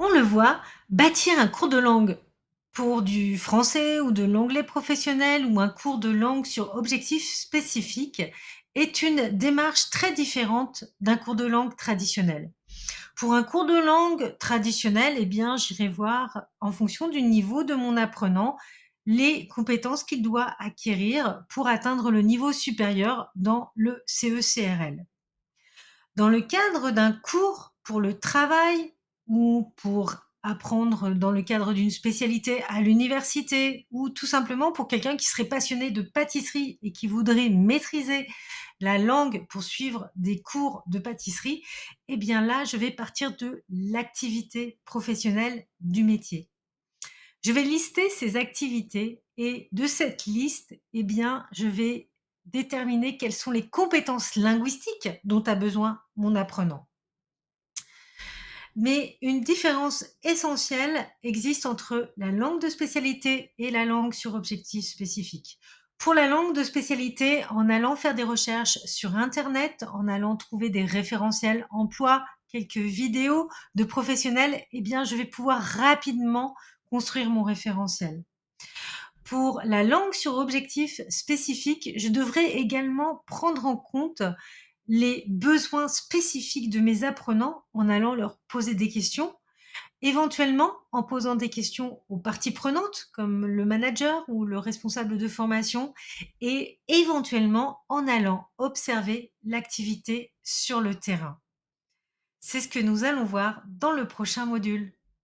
On le voit, bâtir un cours de langue pour du français ou de l'anglais professionnel ou un cours de langue sur objectifs spécifiques est une démarche très différente d'un cours de langue traditionnel. Pour un cours de langue traditionnel, eh bien, j'irai voir en fonction du niveau de mon apprenant les compétences qu'il doit acquérir pour atteindre le niveau supérieur dans le CECRL. Dans le cadre d'un cours pour le travail ou pour apprendre dans le cadre d'une spécialité à l'université ou tout simplement pour quelqu'un qui serait passionné de pâtisserie et qui voudrait maîtriser la langue pour suivre des cours de pâtisserie, eh bien là, je vais partir de l'activité professionnelle du métier. Je vais lister ces activités et de cette liste, eh bien, je vais déterminer quelles sont les compétences linguistiques dont a besoin mon apprenant. Mais une différence essentielle existe entre la langue de spécialité et la langue sur objectif spécifique. Pour la langue de spécialité, en allant faire des recherches sur internet, en allant trouver des référentiels emploi, quelques vidéos de professionnels, eh bien, je vais pouvoir rapidement construire mon référentiel. Pour la langue sur objectif spécifique, je devrais également prendre en compte les besoins spécifiques de mes apprenants en allant leur poser des questions, éventuellement en posant des questions aux parties prenantes comme le manager ou le responsable de formation et éventuellement en allant observer l'activité sur le terrain. C'est ce que nous allons voir dans le prochain module.